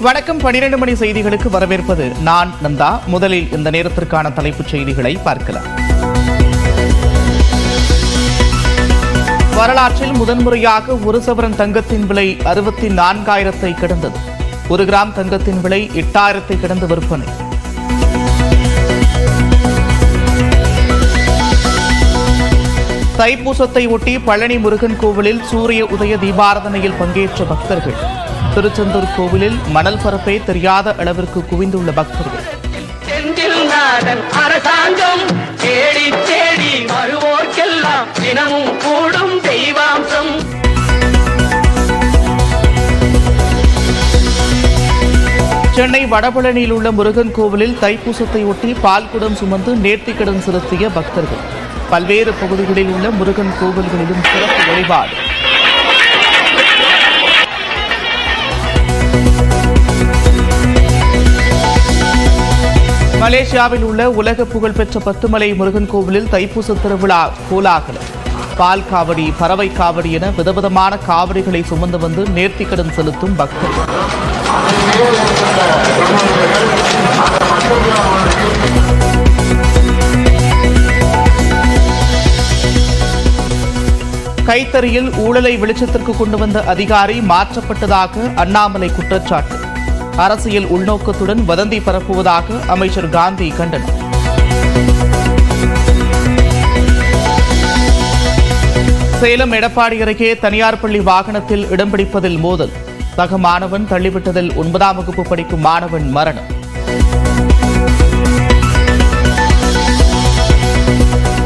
வணக்கம். 12 மணி செய்திகளுக்கு வரவேற்பது நான் நந்தா. முதலில் இந்த நேரத்திற்கான தலைப்புச் செய்திகளை பார்க்கலாம். வரலாற்றில் முதன்முறையாக ஒரு சவரன் தங்கத்தின் விலை 64,000 கடந்தது. 1 கிராம் தங்கத்தின் விலை 8,000 கடந்து விற்பனை. தைப்பூசத்தை ஒட்டி பழனி முருகன் கோவிலில் சூரிய உதய தீபாராதனையில் பங்கேற்ற பக்தர்கள். திருச்செந்தூர் கோவிலில் மணல் பரப்பே தெரியாத அளவிற்கு குவிந்துள்ள பக்தர்கள். அரசாங்கம் தேடி தேடி வருவோர்க்கெல்லாம் தினமும் கூடும் தெய்வாம்சம். சென்னை வடபழனியில் உள்ள முருகன் கோவிலில் தைப்பூசத்தை ஒட்டி பால்குடம் சுமந்து நேர்த்திக்கடன் செலுத்திய பக்தர்கள். பல்வேறு பகுதிகளில் உள்ள முருகன் கோவில்களிலும் சிறப்பு வழிபாடு. மலேசியாவில் உள்ள உலக புகழ்பெற்ற பத்துமலை முருகன் கோவிலில் தைப்பூச திருவிழா கோலாகலம். பால் காவடி, பறவை காவடி என விதவிதமான காவடிகளை சுமந்து வந்து நேர்த்திக்கடன் செலுத்தும் பக்தர்கள். கைத்தறியில் ஊழலை வெளிச்சத்திற்கு கொண்டு வந்த அதிகாரி மாற்றப்பட்டதாக அண்ணாமலை குற்றச்சாட்டு. அரசியல் உள்நோக்கத்துடன் வதந்தி பரப்புவதாக அமைச்சர் காந்தி கண்டனம். சேலம் எடப்பாடி அருகே தனியார் பள்ளி வாகனத்தில் இடம் பிடிப்பதில் மோதல். சக மாணவன் தள்ளிவிட்டதில் 9ஆம் வகுப்பு படிக்கும் மாணவன் மரணம்.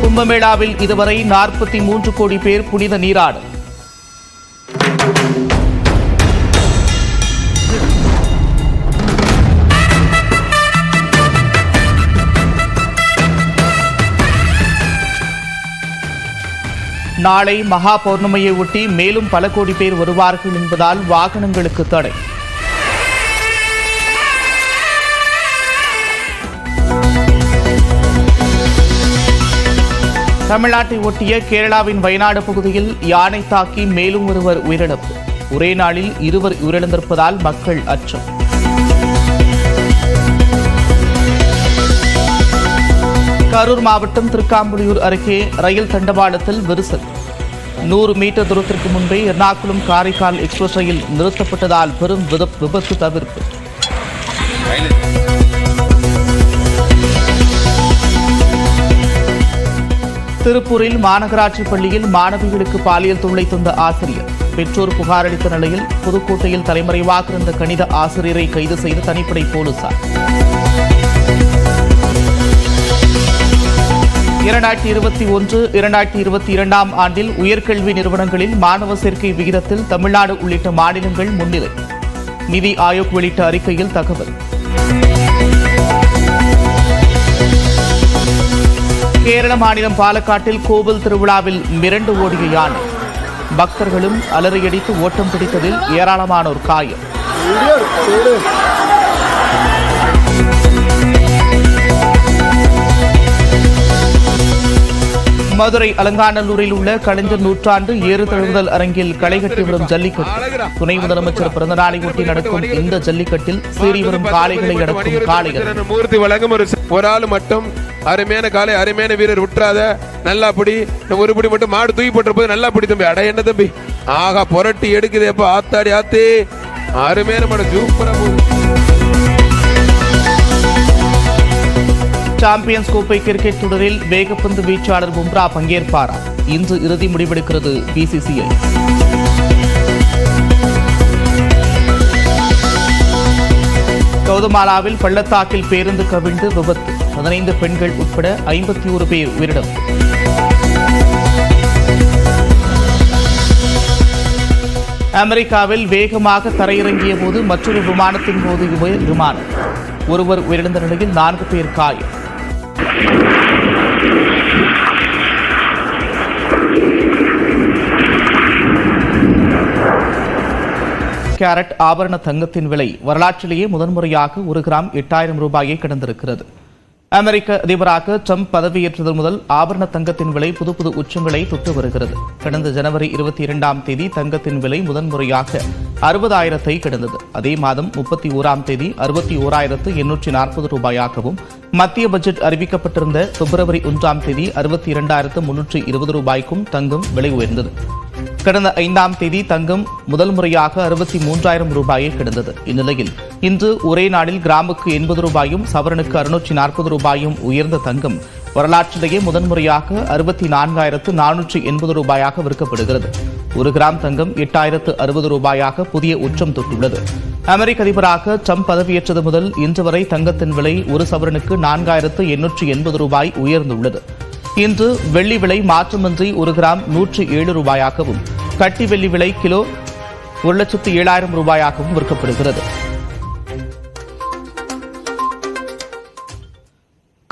கும்பமேளாவில் இதுவரை 43 கோடி பேர் புனித நீராடல். நாளை மகா பௌர்ணமியை ஒட்டி மேலும் பல கோடி பேர் வருவார்கள் என்பதால் வாகனங்களுக்கு தடை. தமிழ்நாட்டை ஒட்டிய கேரளாவின் வயநாடு பகுதியில் யானை தாக்கி மேலும் ஒருவர் உயிரிழப்பு. ஒரே நாளில் 2 உயிரிழந்திருப்பதால் மக்கள் அச்சம். கரூர் மாவட்டம் திருக்காம்புலியூர் அருகே ரயில் தண்டவாளத்தில் விரிசல். 100 மீட்டர் தூரத்திற்கு முன்பே எர்ணாகுளம் காரைக்கால் எக்ஸ்பிரஸ் ரயில் நிறுத்தப்பட்டதால் பெரும் விபத்து தவிர்ப்பு. திருப்பூரில் மாநகராட்சி பள்ளியில் மாணவிகளுக்கு பாலியல் தொல்லை தந்த ஆசிரியர். பெற்றோர் புகார் அளித்த நிலையில் புதுக்கோட்டையில் தலைமறைவாக இருந்த கணித ஆசிரியரை கைது செய்த தனிப்படை போலீசார். 2021-2022 ஆண்டில் உயர்கல்வி நிறுவனங்களில் மாணவ சேர்க்கை விகிதத்தில் தமிழ்நாடு உள்ளிட்ட மாநிலங்கள் முன்னிலை. நிதி ஆயோக் வெளியிட்ட அறிக்கையில் தகவல். கேரள மாநிலம் பாலக்காட்டில் கோவில் திருவிழாவில் மிரண்டு ஓடிய யானை. பக்தர்களும் அலறியடித்து ஓட்டம் பிடித்ததில் ஏராளமானோர் காயம். மதுரை அலங்காநல்லூரில் உள்ள கலைஞர் நூற்றாண்டு ஏறு தழுவுதல் அரங்கில் களை கட்டி வரும் ஜல்லிக்கட்டு. துணை முதலமைச்சர் பிறந்த நாளை ஒட்டி நடக்கும் இந்த ஜல்லிக்கட்டில் சீறி வரும் காளைகளை அடக்கும் காளைகள். மூர்த்தி வழங்கும் ஒரு ஆள் மட்டும் அருமையான காலை, அருமையான வீரர் விட்டுறாத, நல்லா பிடி. ஒரு பிடி மட்டும் மாடு தூக்கி போட்டு போது நல்லா பிடி தம்பி. அட என்ன தம்பி, ஆகா புரட்டி எடுக்குதேப்பா, ஆத்தாடி ஆத்தே, அருமையான மாடு சூப்பரா போகுது. சாம்பியன்ஸ் கோப்பை கிரிக்கெட் தொடரில் வேகப்பந்து வீச்சாளர் பும்ரா பங்கேற்பாரா? இன்று இறுதி முடிவெடுக்கிறது பிசிசிஐ. கவுதமாலாவில் பள்ளத்தாக்கில் பேருந்து கவிழ்ந்து விபத்து. 15 பெண்கள் உட்பட 51 பேர் உயிரிழப்பு. அமெரிக்காவில் வேகமாக தரையிறங்கிய போது மற்றொரு விமானத்தின் போது விமானம். ஒருவர் உயிரிழந்த நிலையில் 4 பேர் காயம். கேரட் ஆபரண தங்கத்தின் விலை வரலாற்றிலேயே முதன்முறையாக 1 கிராம் 8,000 ரூபாயை கடந்திருக்கிறது. அமெரிக்க அதிபராக ட்ரம்ப் பதவியேற்றது முதல் ஆபரண தங்கத்தின் விலை புது உச்சங்களை தொட்டு வருகிறது. கடந்த ஜனவரி 22ஆம் தேதி தங்கத்தின் விலை முதன்முறையாக 60,000-ஐ கடந்தது. அதே மாதம் 31ஆம் தேதி 61,840 ரூபாயாகவும், மத்திய பட்ஜெட் அறிவிக்கப்பட்டிருந்த பிப்ரவரி 1ஆம் தேதி 62,320 ரூபாய்க்கும் தங்கம் விலை உயர்ந்தது. கடந்த 5ஆம் தேதி தங்கம் முதல் முறையாக 63,000 ரூபாயை கடந்தது. இந்நிலையில் இன்று ஒரே நாளில் கிராமுக்கு 80 ரூபாயும் சவரனுக்கு 640 ரூபாயும் உயர்ந்த தங்கம் வரலாற்றிலேயே முதன்முறையாக 64,480 ரூபாயாக விற்கப்படுகிறது. ஒரு கிராம் தங்கம் 8,060 ரூபாயாக புதிய உச்சம் தொட்டுள்ளது. அமெரிக்க அதிபராக ட்ரம்ப் பதவியேற்றது முதல் இன்று வரை தங்கத்தின் விலை ஒரு சவரனுக்கு 4,880 ரூபாய் உயர்ந்துள்ளது. இன்று வெள்ளி விலை மாற்றமின்றி ஒரு கிராம் 107 ரூபாயாகவும், கட்டி வெள்ளி விலை கிலோ 1,07,000 ரூபாயாகவும் விற்கப்படுகிறது.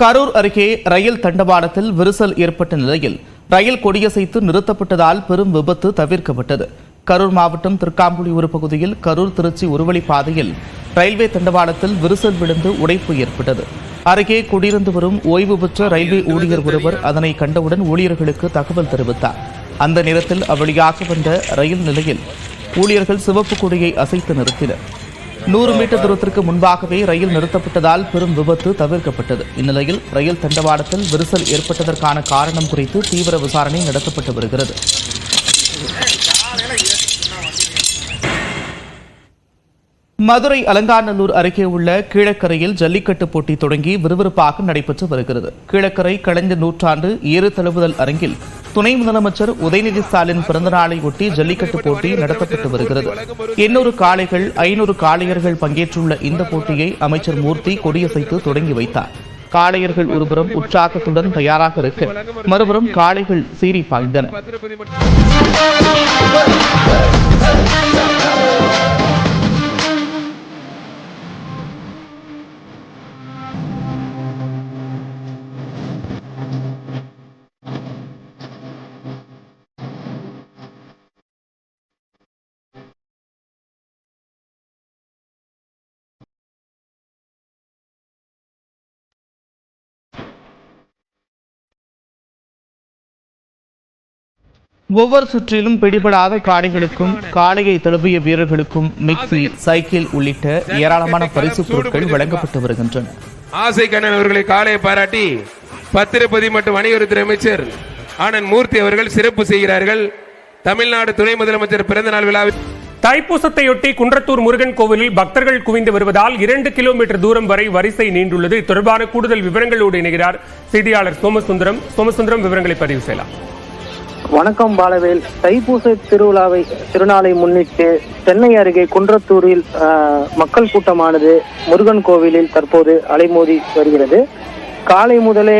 கரூர் அருகே ரயில் தண்டவாளத்தில் விரிசல் ஏற்பட்ட நிலையில் ரயில் கொடியசைத்து நிறுத்தப்பட்டதால் பெரும் விபத்து தவிர்க்கப்பட்டது. கரூர் மாவட்டம் திருக்காம்புலியூர் பகுதியில் கரூர் திருச்சி ஒருவழிப்பாதையில் ரயில்வே தண்டவாளத்தில் விரிசல் விழுந்து உடைப்பு ஏற்பட்டது. அருகே குடியிருந்து வரும் ஓய்வு பெற்ற ரயில்வே ஊழியர் ஒருவர் அதனை கண்டவுடன் ஊழியர்களுக்கு தகவல் தெரிவித்தார். அந்த நேரத்தில் அவ்வழியாக வந்த ரயில் நிலையில் ஊழியர்கள் சிவப்பு கொடியை அசைத்து நிறுத்தினர். 100 மீட்டர் தூரத்திற்கு முன்பாகவே ரயில் நிறுத்தப்பட்டதால் பெரும் விபத்து தவிர்க்கப்பட்டது. இந்நிலையில் ரயில் தண்டவாளத்தில் விரிசல் ஏற்பட்டதற்கான காரணம் குறித்து தீவிர விசாரணை நடத்தப்பட்டு வருகிறது. மதுரை அலங்காநல்லூர் அருகே உள்ள கீழக்கரையில் ஜல்லிக்கட்டு போட்டி தொடங்கி விறுவிறுப்பாக நடைபெற்று வருகிறது. கீழக்கரை கலைஞர் நூற்றாண்டு ஏறு தழுவுதல் அரங்கில் துணை முதலமைச்சர் உதயநிதி ஸ்டாலின் பிறந்தநாளை ஒட்டி ஜல்லிக்கட்டு போட்டி நடத்தப்பட்டு வருகிறது. 800 காளைகள் 500 காளையர்கள் பங்கேற்றுள்ள இந்த போட்டியை அமைச்சர் மூர்த்தி கொடியசைத்து தொடங்கி வைத்தார். காளையர்கள் ஒருபுறம் உற்சாகத்துடன் தயாராக இருக்க, மறுபுறம் காளைகள் சீறி பாய்ந்தன. ஒவ்வொரு சுற்றிலும் பிடிபடாத காளைகளுக்கும் காளையை தழுவிய வீரர்களுக்கும் மிக்சி, சைக்கிள் உள்ளிட்ட ஏராளமான பரிசு பொருட்கள் வழங்கப்பட்டு வருகின்றன. ஆசை கண்ணன் அவர்களை காளையை பாராட்டி பத்திரப்பதி மற்றும் வணிகத்துறை அமைச்சர் ஆனந்த் மூர்த்தி அவர்கள் சிறப்பு செய்கிறார்கள். தமிழ்நாடு துணை முதலமைச்சர் பிறந்தநாள் விழாவில் தைப்பூசத்தையொட்டி குன்றத்தூர் முருகன் கோவிலில் பக்தர்கள் குவிந்து வருவதால் 2 கிலோமீட்டர் தூரம் வரை வரிசை நீண்டுள்ளது. தொடர்பான கூடுதல் விவரங்களோடு இணைகிறார் செய்தியாளர் சோமசுந்தரம். விவரங்களை பதிவு செய்யலாம். வணக்கம் பாலவேல். தைப்பூச திருநாளை முன்னிட்டு சென்னை அருகே குன்றத்தூரில் மக்கள் கூட்டமானது முருகன் கோவிலில் தற்போது அலைமோதி வருகிறது. காலை முதலே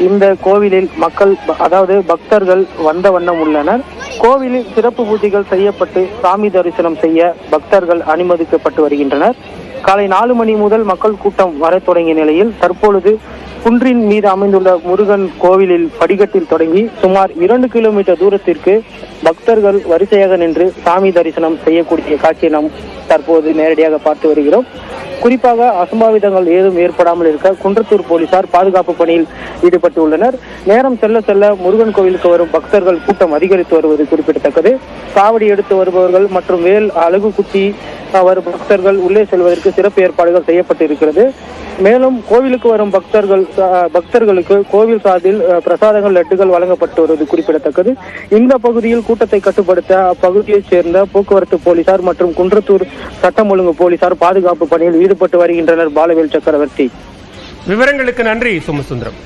இந்த கோவிலில் மக்கள், அதாவது பக்தர்கள் வந்த வண்ணம் உள்ளனர். கோவிலில் சிறப்பு பூஜைகள் செய்யப்பட்டு சாமி தரிசனம் செய்ய பக்தர்கள் அனுமதிக்கப்பட்டு வருகின்றனர். காலை 4 மணி முதல் மக்கள் கூட்டம் வர தொடங்கிய நிலையில் தற்பொழுது குன்றின் மீது அமைந்துள்ள முருகன் கோவிலில் படிக்கட்டில் தொடங்கி சுமார் 2 கிலோமீட்டர் தூரத்திற்கு பக்தர்கள் வரிசையாக நின்று சாமி தரிசனம் செய்யக்கூடிய காட்சியை நாம் தற்போது நேரடியாக பார்த்து வருகிறோம். குறிப்பாக அசம்பாவிதங்கள் ஏதும் ஏற்படாமல் இருக்க குன்றத்தூர் போலீசார் பாதுகாப்பு பணியில் ஈடுபட்டுள்ளனர். நேரம் செல்ல செல்ல முருகன் கோவிலுக்கு வரும் பக்தர்கள் கூட்டம் அதிகரித்து வருவது குறிப்பிடத்தக்கது. காவடி எடுத்து வருபவர்கள் மற்றும் வேல் அழகு குத்தி வரும் பக்தர்கள் உள்ளே செல்வதற்கு சிறப்பு ஏற்பாடுகள் செய்யப்பட்டு இருக்கிறது. மேலும் கோவிலுக்கு வரும் பக்தர்களுக்கு கோவில் சார்பில் பிரசாதங்கள், லட்டுகள் வழங்கப்பட்டு வருவது குறிப்பிடத்தக்கது. இந்த பகுதியில் கூட்டத்தை கட்டுப்படுத்த அப்பகுதியைச் சேர்ந்த போக்குவரத்து போலீசார் மற்றும் குன்றத்தூர் சட்டம் ஒழுங்கு போலீசார் பாதுகாப்பு பணியில் ஈடுபட்டு வருகின்றனர். பாலவேல் சக்கரவர்த்தி, விவரங்களுக்கு நன்றி சோமசுந்தரம்.